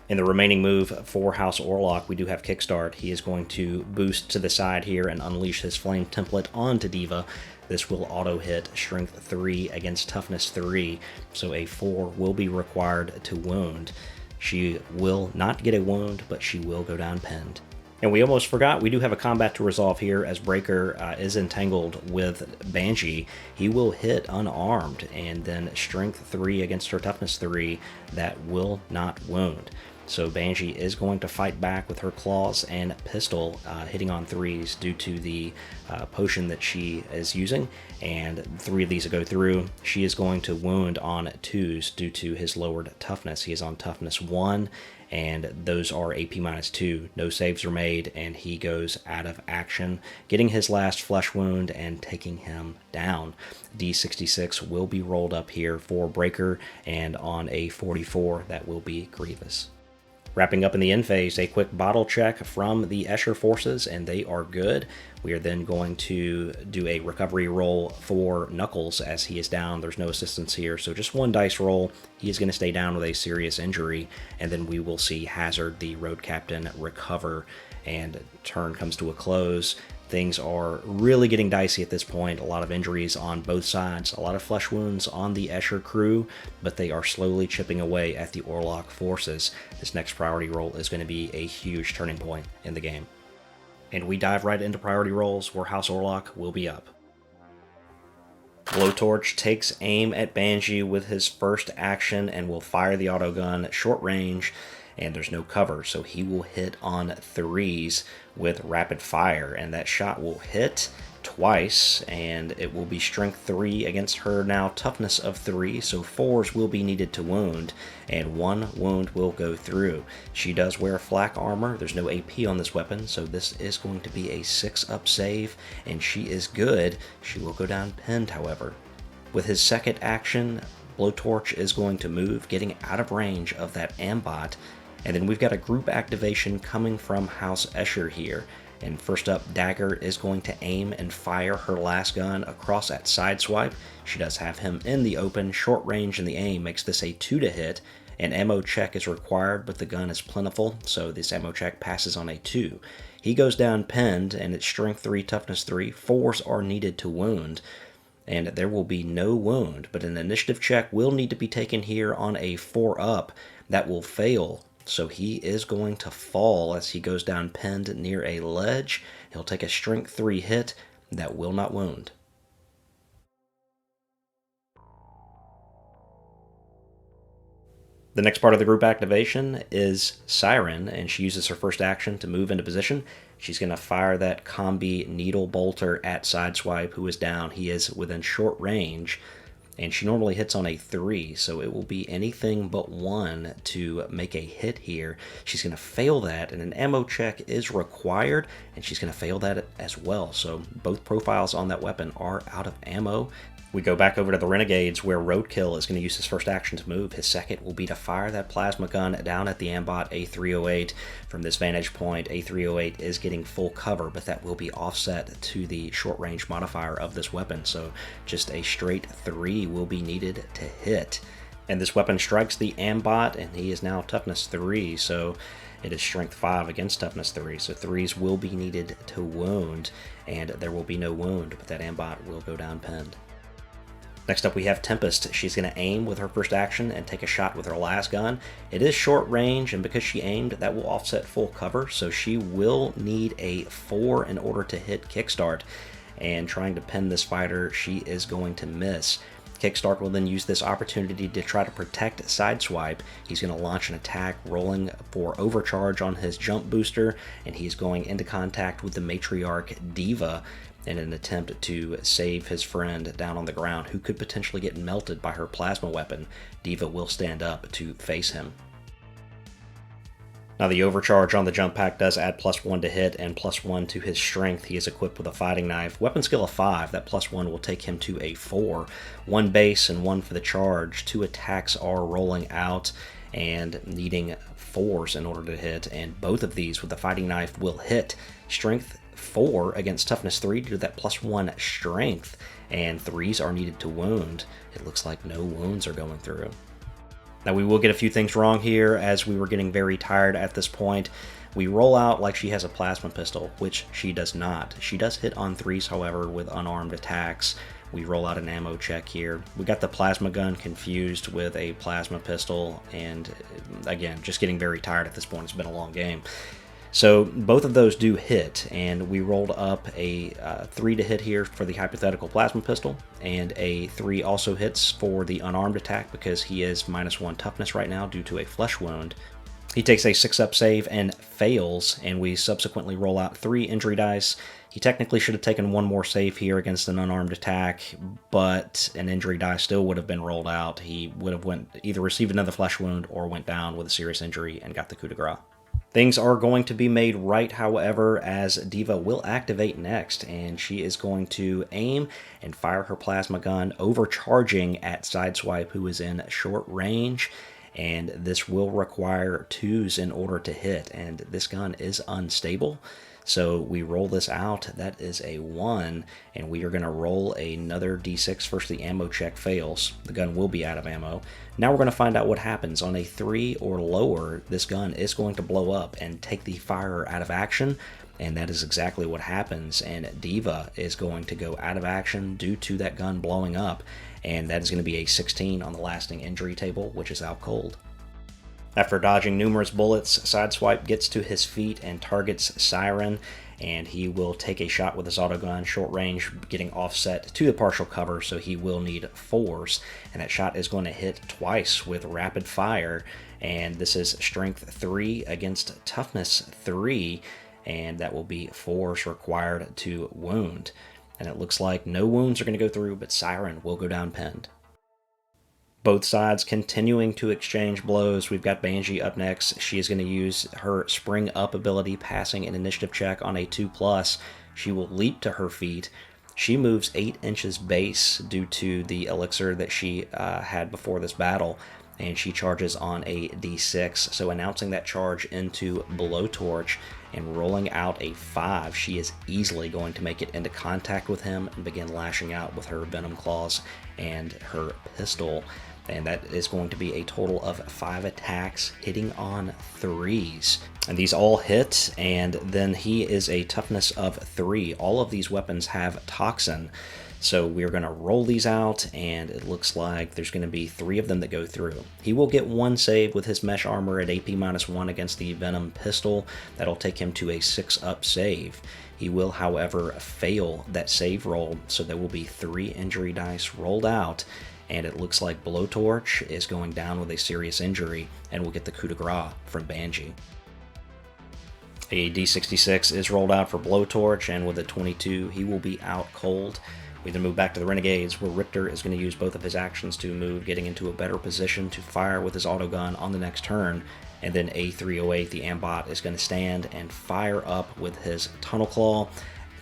In the remaining move for House Orlock, we do have Kickstart. He is going to boost to the side here and unleash his Flame template onto D.Va. This will auto-hit Strength 3 against Toughness 3, so a 4 will be required to wound. She will not get a wound, but she will go down pinned. And we almost forgot, we do have a combat to resolve here as Breaker is entangled with Banshee. He will hit unarmed, and then Strength 3 against her Toughness 3, that will not wound. So Banshee is going to fight back with her claws and pistol, hitting on 3s due to the potion that she is using, and 3 of these will go through. She is going to wound on 2s due to his lowered toughness. He is on toughness 1, and those are AP -2. No saves are made, and he goes out of action, getting his last flesh wound and taking him down. D66 will be rolled up here for Breaker, and on a 44, that will be Grievous. Wrapping up in the end phase, a quick bottle check from the Escher forces, and they are good. We are then going to do a recovery roll for Knuckles as he is down. There's no assistance here, so just 1 dice roll. He is going to stay down with a serious injury, and then we will see Hazard, the road captain, recover, and turn comes to a close. Things are really getting dicey at this point. A lot of injuries on both sides, a lot of flesh wounds on the Escher crew, but they are slowly chipping away at the Orlock forces. This next priority roll is going to be a huge turning point in the game. And we dive right into priority rolls where House Orlock will be up. Blowtorch takes aim at Banshee with his first action and will fire the autogun short range, and there's no cover, so he will hit on 3s with rapid fire, and that shot will hit twice, and it will be strength 3 against her now toughness of 3, so 4s will be needed to wound, and 1 wound will go through. She does wear flak armor. There's no AP on this weapon, so this is going to be a 6-up save, and she is good. She will go down pinned, however. With his second action, Blowtorch is going to move, getting out of range of that Ambot. And then we've got a group activation coming from House Escher here. And first up, Dagger is going to aim and fire her last gun across at Sideswipe. She does have him in the open. Short range in the aim makes this a 2 to hit. An ammo check is required, but the gun is plentiful, so this ammo check passes on a 2. He goes down pinned, and it's strength 3, toughness 3. 4s are needed to wound, and there will be no wound, but an initiative check will need to be taken here on a 4-up. That will fail. So he is going to fall as he goes down pinned near a ledge. He'll take a strength 3 hit that will not wound. The next part of the group activation is Siren, and she uses her first action to move into position. She's going to fire that combi needle bolter at Sideswipe, who is down. He is within short range, and she normally hits on a 3, so it will be anything but 1 to make a hit here. She's going to fail that, and an ammo check is required, and she's going to fail that as well. So both profiles on that weapon are out of ammo. We go back over to the Renegades, where Roadkill is going to use his first action to move. His second will be to fire that plasma gun down at the Ambot A308. From this vantage point, A308 is getting full cover, but that will be offset to the short range modifier of this weapon, so just a straight 3 will be needed to hit. And this weapon strikes the Ambot, and he is now toughness 3, so it is strength 5 against toughness 3, so 3s will be needed to wound, and there will be no wound, but that Ambot will go down pinned. Next up we have Tempest. She's going to aim with her first action and take a shot with her last gun. It is short range, and because she aimed, that will offset full cover, so she will need a 4 in order to hit Kickstart. And trying to pin this fighter, she is going to miss. Kickstart will then use this opportunity to try to protect Sideswipe. He's going to launch an attack, rolling for overcharge on his jump booster, and he's going into contact with the matriarch Diva in an attempt to save his friend down on the ground, who could potentially get melted by her plasma weapon. Diva will stand up to face him. Now the overcharge on the jump pack does add +1 to hit and +1 to his strength. He is equipped with a fighting knife. Weapon skill of 5, that +1 will take him to a 4. 1 base and 1 for the charge. 2 attacks are rolling out and needing 4s in order to hit, and both of these with the fighting knife will hit. Strength 4 against toughness 3 due to that +1 strength, and 3s are needed to wound. It looks like no wounds are going through. Now we will get a few things wrong here, as we were getting very tired at this point. We roll out like she has a plasma pistol, which she does not. She does hit on 3s, however, with unarmed attacks. We roll out an ammo check here. We got the plasma gun confused with a plasma pistol, and again, just getting very tired at this point. It's been a long game. So both of those do hit, and we rolled up a 3 to hit here for the hypothetical plasma pistol, and a 3 also hits for the unarmed attack because he is -1 toughness right now due to a flesh wound. He takes a 6-up save and fails, and we subsequently roll out 3 injury dice. He technically should have taken 1 more save here against an unarmed attack, but an injury die still would have been rolled out. He would have either received another flesh wound or went down with a serious injury and got the coup de grace. Things are going to be made right, however, as Diva will activate next, and she is going to aim and fire her plasma gun, overcharging at Sideswipe, who is in short range, and this will require 2s in order to hit, and this gun is unstable. So we roll this out. That is a 1, and we are going to roll another d6. First, the ammo check fails. The gun will be out of ammo. Now we're going to find out what happens. On a 3 or lower, this gun is going to blow up and take the firer out of action, and that is exactly what happens. And Diva is going to go out of action due to that gun blowing up, and that is going to be a 16 on the lasting injury table, which is out cold. After dodging numerous bullets, Sideswipe gets to his feet and targets Siren, and he will take a shot with his autogun, short range, getting offset to the partial cover, so he will need 4s, and that shot is going to hit twice with rapid fire, and this is strength 3 against toughness 3, and that will be 4s required to wound. And it looks like no wounds are going to go through, but Siren will go down pinned. Both sides continuing to exchange blows. We've got Banshee up next. She is going to use her Spring Up ability, passing an initiative check on a 2+. She will leap to her feet. She moves 8 inches base due to the elixir that she had before this battle, and she charges on a d6. So announcing that charge into Blowtorch and rolling out a 5, she is easily going to make it into contact with him and begin lashing out with her Venom Claws and her pistol. And that is going to be a total of 5 attacks, hitting on 3s. And these all hit, and then he is a toughness of 3. All of these weapons have Toxin. So we're going to roll these out, and it looks like there's going to be 3 of them that go through. He will get 1 save with his mesh armor at AP -1 against the Venom pistol. That'll take him to a 6-up save. He will, however, fail that save roll, so there will be 3 injury dice rolled out, and it looks like Blowtorch is going down with a serious injury, and will get the coup de grace from Banshee. A D66 is rolled out for Blowtorch, and with a 22, he will be out cold. We then move back to the Renegades, where Richter is going to use both of his actions to move, getting into a better position to fire with his autogun on the next turn. And then A308, the Ambot, is going to stand and fire up with his Tunnel Claw,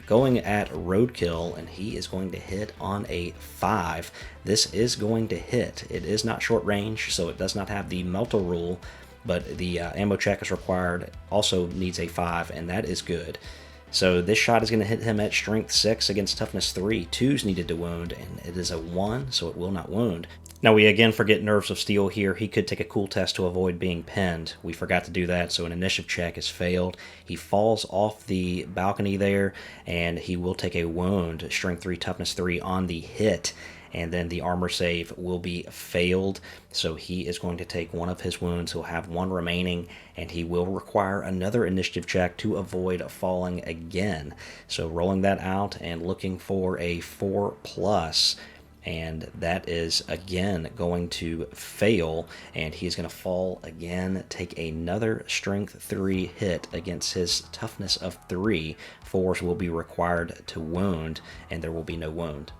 going at Roadkill, and he is going to hit on a 5. This is going to hit. It is not short range, so it does not have the Melter rule, but the ammo check is required, also needs a 5, and that is good. So this shot is going to hit him at strength 6 against toughness 3. 2's needed to wound, and it is a 1, so it will not wound. Now we again forget Nerves of Steel here. He could take a cool test to avoid being pinned. We forgot to do that, so an initiative check is failed. He falls off the balcony there, and he will take a wound, strength 3, toughness 3 on the hit, and then the armor save will be failed, so he is going to take 1 of his wounds. He'll have 1 remaining, and he will require another initiative check to avoid falling again. So rolling that out and looking for a 4+, and that is again going to fail, and he's going to fall again, take another strength 3 hit against his toughness of 3. 4s will be required to wound, and there will be no wound.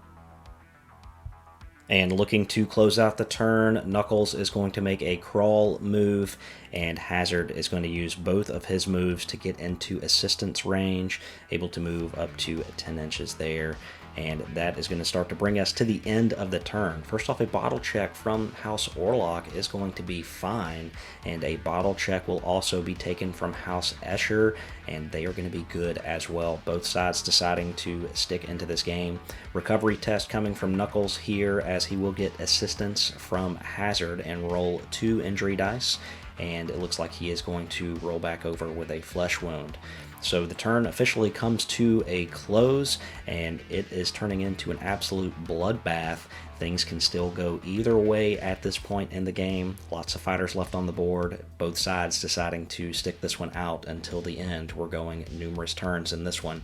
And looking to close out the turn, Knuckles is going to make a crawl move, and Hazard is going to use both of his moves to get into assistance range, able to move up to 10 inches there. And that is going to start to bring us to the end of the turn. First off, a bottle check from House Orlock is going to be fine, and a bottle check will also be taken from House Escher, and they are going to be good as well. Both sides deciding to stick into this game. Recovery test coming from Knuckles here, as he will get assistance from Hazard and roll 2 injury dice, and it looks like he is going to roll back over with a flesh wound. So the turn officially comes to a close, and it is turning into an absolute bloodbath. Things can still go either way at this point in the game. Lots of fighters left on the board, both sides deciding to stick this one out until the end. We're going numerous turns in this one,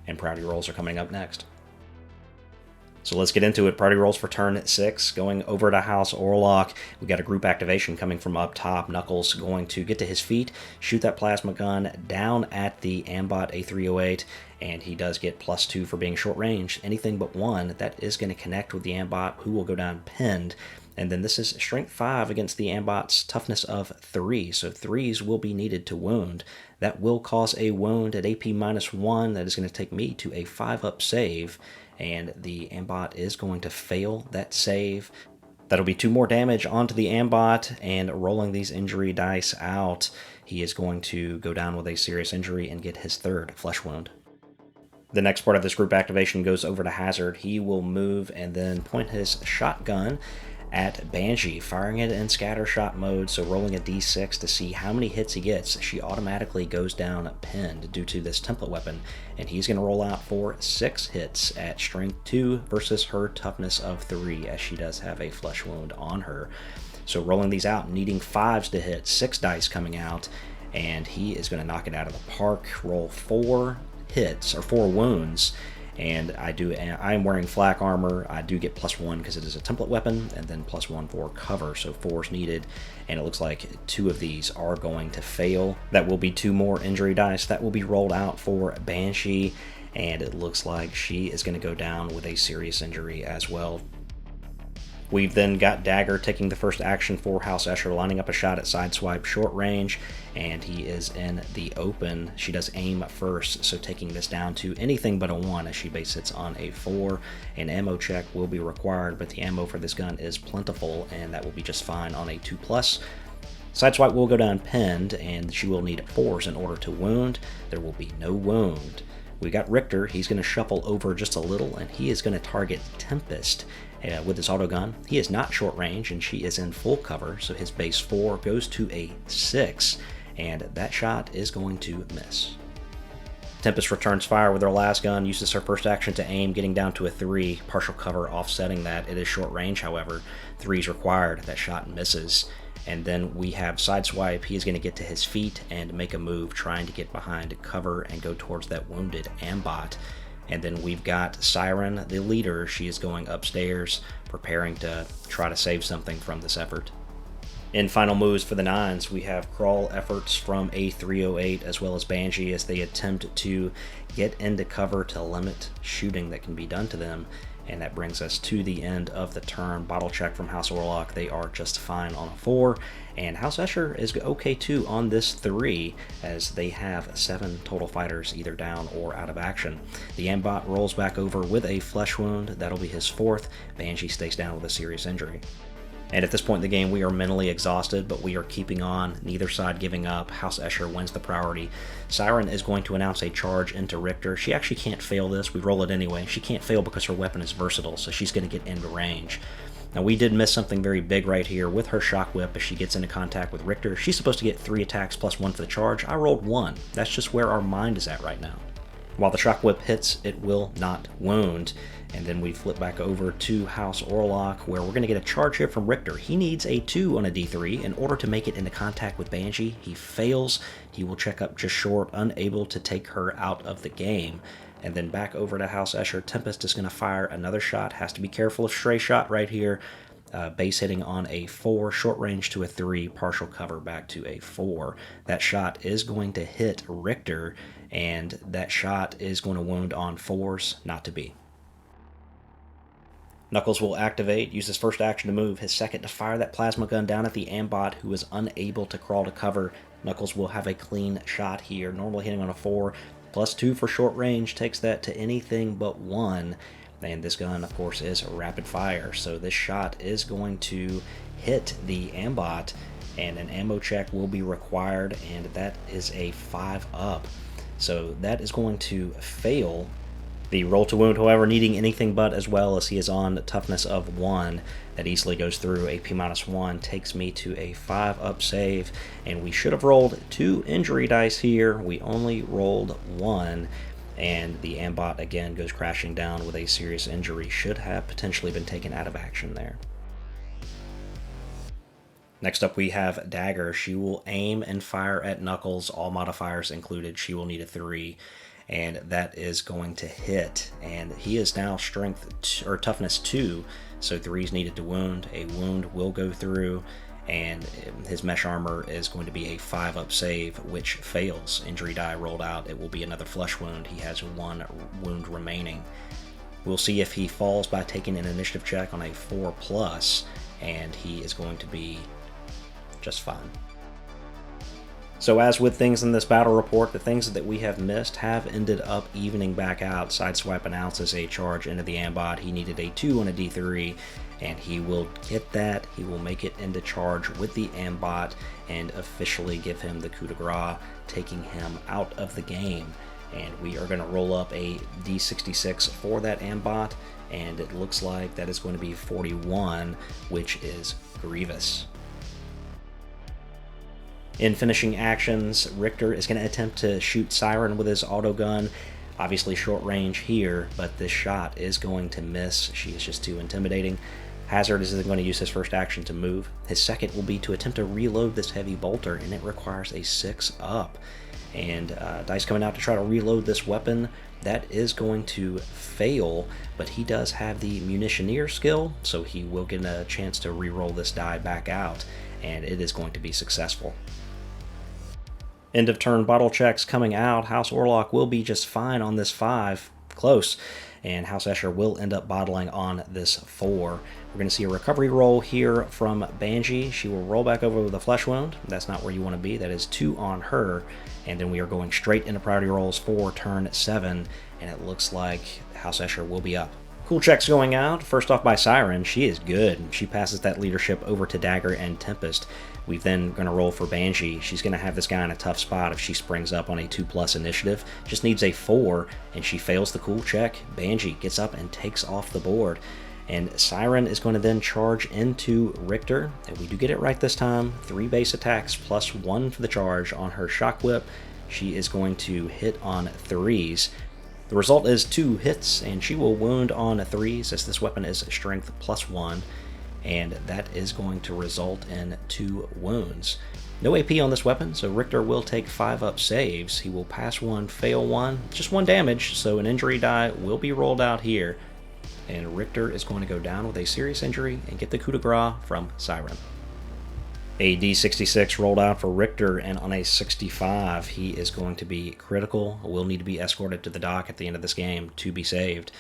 and priority rolls are coming up next. So let's get into it. Priority rolls for turn 6. Going over to House Orlock, we got a group activation coming from up top. Knuckles going to get to his feet, shoot that plasma gun down at the Ambot A308, and he does get +2 for being short range. Anything but 1, that is going to connect with the Ambot, who will go down pinned. And then this is strength 5 against the Ambot's toughness of 3, so 3s will be needed to wound. That will cause a wound at AP -1. That is going to take me to a 5-up save, and the Ambot is going to fail that save. That'll be 2 more damage onto the Ambot, and rolling these injury dice out, he is going to go down with a serious injury and get his 3rd flesh wound. The next part of this group activation goes over to Hazard. He will move and then point his shotgun at Banshee, firing it in scatter shot mode, so rolling a d6 to see how many hits he gets. She automatically goes down pinned due to this template weapon, and he's going to roll out for 6 hits at strength 2 versus her toughness of 3, as she does have a flesh wound on her. So rolling these out, needing 5s to hit, 6 dice coming out, and he is going to knock it out of the park. Roll 4 hits, or 4 wounds, and I am wearing flak armor. I do get +1 because it is a template weapon, and then +1 for cover, so 4 is needed, and it looks like 2 of these are going to fail. That will be 2 more injury dice that will be rolled out for Banshee, and it looks like she is going to go down with a serious injury as well. We've then got Dagger taking the first action for House Escher, lining up a shot at Sideswipe short range, and he is in the open. She does aim first, so taking this down to anything but a 1 as she base hits on a 4. An ammo check will be required, but the ammo for this gun is plentiful, and that will be just fine on a 2+. Sideswipe will go down pinned, and she will need 4s in order to wound. There will be no wound. We got Richter. He's going to shuffle over just a little, and he is going to target Tempest with his autogun. He is not short range, and she is in full cover, so his base 4 goes to a 6, and that shot is going to miss. Tempest returns fire with her last gun, uses her first action to aim, getting down to a 3, partial cover offsetting that. It is short range, however. 3 is required. That shot misses. And then we have Sideswipe. He is going to get to his feet and make a move, trying to get behind cover and go towards that wounded Ambot. And then we've got Siren, the leader. She is going upstairs, preparing to try to save something from this effort. In final moves for the Nines, we have crawl efforts from A308 as well as Banshee as they attempt to get into cover to limit shooting that can be done to them. And that brings us to the end of the turn. Bottle check from House Orlock. They are just fine on a 4. And House Escher is okay too on this 3, as they have 7 total fighters either down or out of action. The Ambot rolls back over with a flesh wound. That'll be his 4th. Banshee stays down with a serious injury. And at this point in the game, we are mentally exhausted, but we are keeping on, neither side giving up. House Escher wins the priority. Siren is going to announce a charge into Richter. She actually can't fail this. We roll it anyway. She can't fail because her weapon is versatile, so she's going to get into range. Now, we did miss something very big right here with her shock whip as she gets into contact with Richter. She's supposed to get 3 attacks +1 for the charge. I rolled 1. That's just where our mind is at right now. While the shock whip hits, it will not wound. And then we flip back over to House Orlock, where we're going to get a charge here from Richter. He needs a 2 on a D3 in order to make it into contact with Banshee. He fails. He will check up just short, unable to take her out of the game. And then back over to House Escher. Tempest is going to fire another shot. Has to be careful of stray shot right here. Base hitting on a 4, short range to a 3, partial cover back to a 4. That shot is going to hit Richter, and that shot is going to wound on 4s, not to be. Knuckles will activate, use his first action to move, his second to fire that plasma gun down at the Ambot, who is unable to crawl to cover. Knuckles will have a clean shot here, normally hitting on a 4, +2 for short range, takes that to anything but 1. And this gun, of course, is rapid fire, so this shot is going to hit the Ambot, and an ammo check will be required, and that is a 5-up. So that is going to fail. The roll to wound, however, needing anything but, as well as he is on toughness of 1. That easily goes through. AP -1 takes me to a 5-up save, and we should have rolled 2 injury dice here. We only rolled 1, and the Ambot again goes crashing down with a serious injury. Should have potentially been taken out of action there. Next up we have Dagger. She will aim and fire at Knuckles, all modifiers included. She will need a 3. and that is going to hit. And he is now toughness 2, so 3 is needed to wound. A wound will go through, and his mesh armor is going to be a 5-up save, which fails. Injury die rolled out. It will be another flesh wound. He has 1 wound remaining. We'll see if he falls by taking an initiative check on a 4+, and he is going to be just fine. So as with things in this battle report, the things that we have missed have ended up evening back out. Sideswipe announces a charge into the Ambot. He needed a 2 on a D3, and he will get that. He will make it into charge with the Ambot and officially give him the coup de grace, taking him out of the game. And we are going to roll up a D66 for that Ambot, and it looks like that is going to be 41, which is Grievous. In finishing actions, Richter is going to attempt to shoot Siren with his autogun. Obviously short range here, but this shot is going to miss. She is just too intimidating. Hazard is going to use his first action to move. His second will be to attempt to reload this heavy bolter, and it requires a 6-up. And Dice coming out to try to reload this weapon. That is going to fail, but he does have the munitioneer skill, so he will get a chance to re-roll this die back out, and it is going to be successful. End of turn bottle checks coming out. House Orlock will be just fine on this 5, close, and House Escher will end up bottling on this 4. We're going to see a recovery roll here from Banshee. She will roll back over with a flesh wound. That's not where you want to be. That is 2 on her, and then we are going straight into priority rolls for turn 7, and it looks like House Escher will be up. Cool checks going out. First off by Siren. She is good. She passes that leadership over to Dagger and Tempest. We've then going to roll for Banshee. She's going to have this guy in a tough spot if she springs up on a 2+ initiative. Just needs a 4, and she fails the cool check. Banshee gets up and takes off the board. And Siren is going to then charge into Richter. And we do get it right this time. 3 base attacks plus 1 for the charge on her shock whip. She is going to hit on 3s. The result is 2 hits, and she will wound on 3s as this weapon is strength plus 1. And that is going to result in 2 wounds. No AP on this weapon, so Richter will take 5-up saves. He will pass 1, fail 1, just 1 damage, so an injury die will be rolled out here. And Richter is going to go down with a serious injury and get the coup de grace from Siren. A D66 rolled out for Richter, and on a 65, he is going to be critical. Will need to be escorted to the dock at the end of this game to be saved.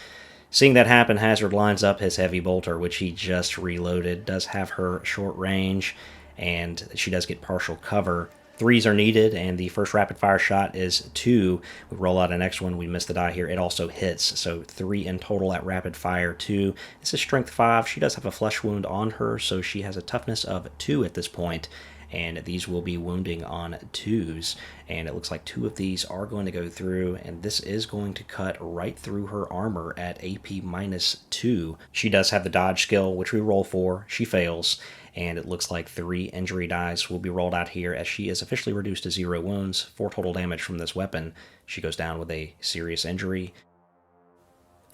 Seeing that happen, Hazard lines up his heavy bolter, which he just reloaded. Does have her short range, and she does get partial cover. 3s are needed, and the first rapid fire shot is 2. We roll out an next one, we miss the die here. It also hits, so 3 in total at rapid fire 2. This is strength 5. She does have a flesh wound on her, so she has a toughness of 2 at this point, and these will be wounding on 2s. And it looks like 2 of these are going to go through, and this is going to cut right through her armor at AP -2. She does have the dodge skill, which we roll for. She fails, and it looks like 3 injury dice will be rolled out here as she is officially reduced to 0 wounds, 4 total damage from this weapon. She goes down with a serious injury.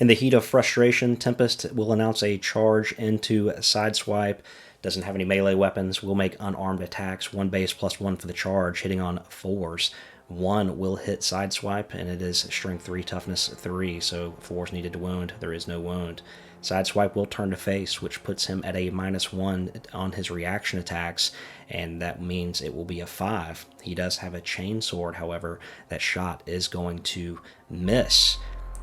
In the heat of frustration, Tempest will announce a charge into Sideswipe. Doesn't have any melee weapons, will make unarmed attacks, 1 base plus 1 for the charge, hitting on 4s. 1 will hit Sideswipe, and it is strength 3, toughness 3, so 4's needed to wound. There is no wound. Sideswipe will turn to face, which puts him at a -1 on his reaction attacks, and that means it will be a 5. He does have a chainsword, however. That shot is going to miss.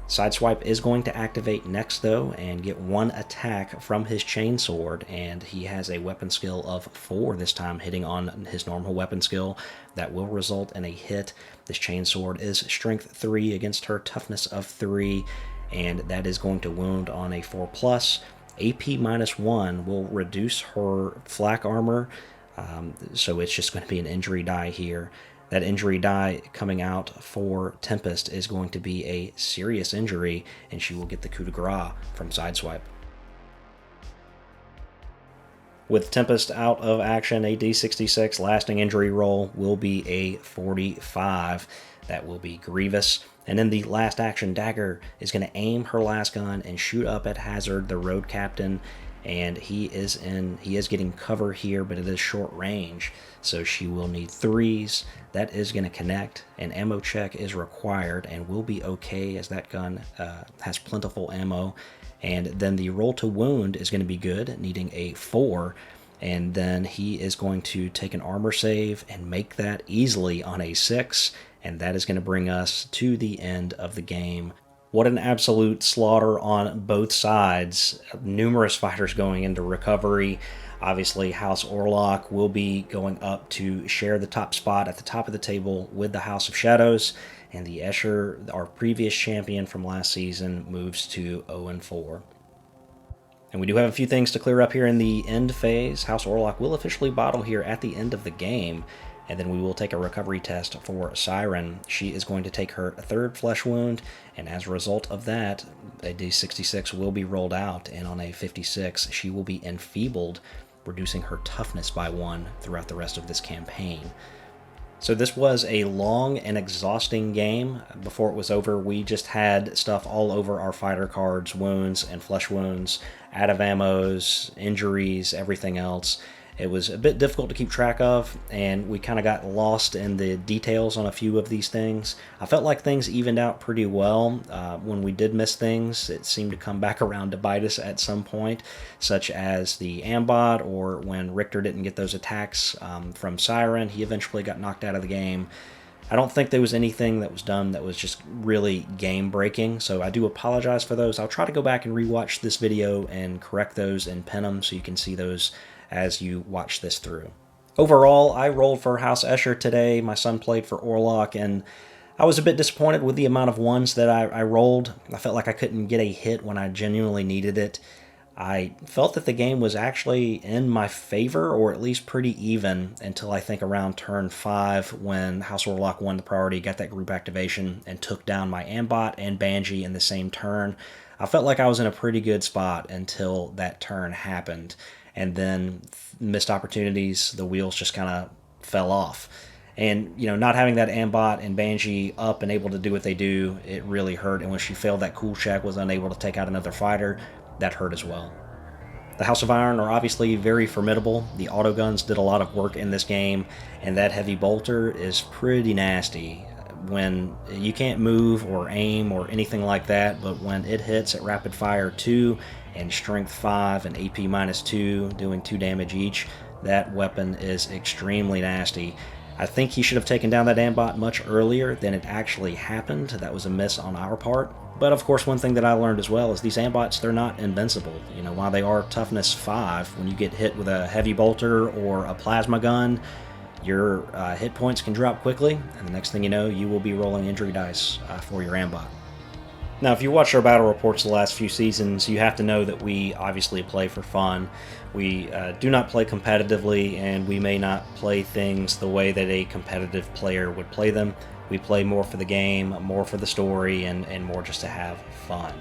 Sideswipe is going to activate next, though, and get 1 attack from his chainsword, and he has a weapon skill of 4 this time, hitting on his normal weapon skill. That will result in a hit. This chainsword is strength 3 against her toughness of 3, and that is going to wound on a 4+. AP -1 will reduce her flak armor, so it's just going to be an injury die here. That injury die coming out for Tempest is going to be a serious injury, and she will get the coup de grace from Sideswipe. With Tempest out of action, a D66 lasting injury roll will be a 45. That will be Grievous. And then the last action, Dagger is going to aim her last gun and shoot up at Hazard, the road captain. and he is getting cover here, but it is short range, so she will need 3s. That is going to connect. An ammo check is required and will be okay, as that gun has plentiful ammo. And then the roll to wound is going to be good, needing a 4. And then he is going to take an armor save and make that easily on a 6. And that is going to bring us to the end of the game. What an absolute slaughter on both sides. Numerous fighters going into recovery. Obviously, House Orlock will be going up to share the top spot at the top of the table with the House of Shadows. And the Escher, our previous champion from last season, moves to 0-4. And we do have a few things to clear up here in the end phase. House Orlock will officially bottle here at the end of the game, and then we will take a recovery test for Siren. She is going to take her 3rd flesh wound, and as a result of that, a D66 will be rolled out, and on a 56, she will be enfeebled, reducing her toughness by 1 throughout the rest of this campaign. So this was a long and exhausting game. Before it was over, we just had stuff all over our fighter cards, wounds and flesh wounds, out of ammos, injuries, everything else. It was a bit difficult to keep track of, and we kind of got lost in the details on a few of these things. I felt like things evened out pretty well. When we did miss things, it seemed to come back around to bite us at some point, such as the Ambot, or when Richter didn't get those attacks from Siren. He eventually got knocked out of the game. I don't think there was anything that was done that was just really game-breaking, so I do apologize for those. I'll try to go back and rewatch this video and correct those and pin them so you can see those as you watch this through. Overall, I rolled for House Escher today. My son played for Orlock, and I was a bit disappointed with the amount of ones that I rolled. I felt like I couldn't get a hit when I genuinely needed it. I felt that the game was actually in my favor, or at least pretty even, until I think around turn 5 when House Orlock won the priority, got that group activation, and took down my Ambot and Banshee in the same turn. I felt like I was in a pretty good spot until that turn happened. And then missed opportunities, the wheels just kind of fell off. And, you know, not having that Ambot and Banshee up and able to do what they do, it really hurt. And when she failed that cool check, was unable to take out another fighter, that hurt as well. The House of Iron are obviously very formidable. The autoguns did a lot of work in this game, and that heavy bolter is pretty nasty. When you can't move or aim or anything like that, but when it hits at rapid fire 2 and strength 5 and AP -2, doing 2 damage each, that weapon is extremely nasty. I think he should have taken down that Ambot much earlier than it actually happened. That was a miss on our part. But of course, one thing that I learned as well is these Ambots, they're not invincible. You know, while they are toughness 5, when you get hit with a heavy bolter or a plasma gun, your hit points can drop quickly, and the next thing you know, you will be rolling injury dice for your Ambot. Now, if you watch our battle reports the last few seasons, you have to know that we obviously play for fun. We do not play competitively, and we may not play things the way that a competitive player would play them. We play more for the game, more for the story, and more just to have fun.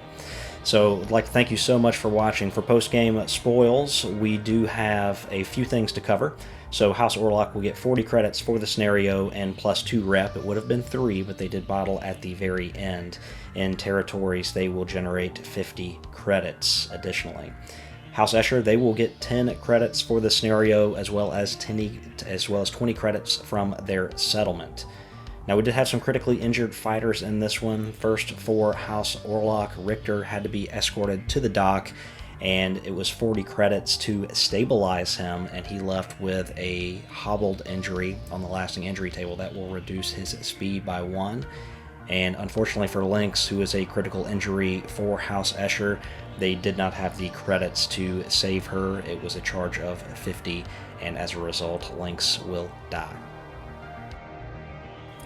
So I'd like to thank you so much for watching. For post-game spoils, we do have a few things to cover. So House Orlock will get 40 credits for the scenario and +2 rep. It would have been 3, but they did bottle at the very end. In territories, they will generate 50 credits additionally. House Escher, they will get 10 credits for the scenario, as well as 20 credits from their settlement. Now, we did have some critically injured fighters in this one. First, for House Orlock, Richter had to be escorted to the dock, and it was 40 credits to stabilize him, and he left with a hobbled injury on the lasting injury table. That will reduce his speed by 1. And unfortunately for Lynx, who is a critical injury for House Escher, they did not have the credits to save her. It was a charge of 50, and as a result, Lynx will die.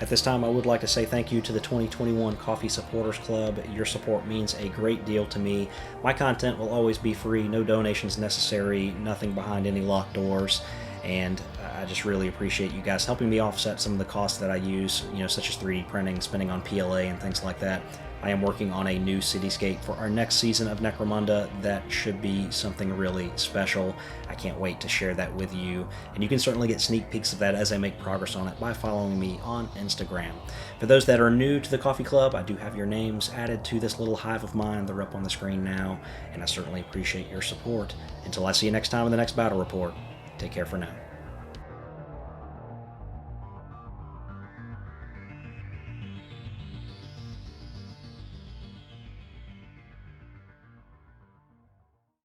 At this time, I would like to say thank you to the 2021 Coffee Supporters Club. Your support means a great deal to me. My content will always be free, no donations necessary, nothing behind any locked doors, and I just really appreciate you guys helping me offset some of the costs that I use, you know, such as 3D printing, spending on PLA and things like that. I am working on a new cityscape for our next season of Necromunda that should be something really special. I can't wait to share that with you, and you can certainly get sneak peeks of that as I make progress on it by following me on Instagram. For those that are new to the Coffee Club, I do have your names added to this little hive of mine. They're up on the screen now, and I certainly appreciate your support. Until I see you next time in the next battle report, take care for now.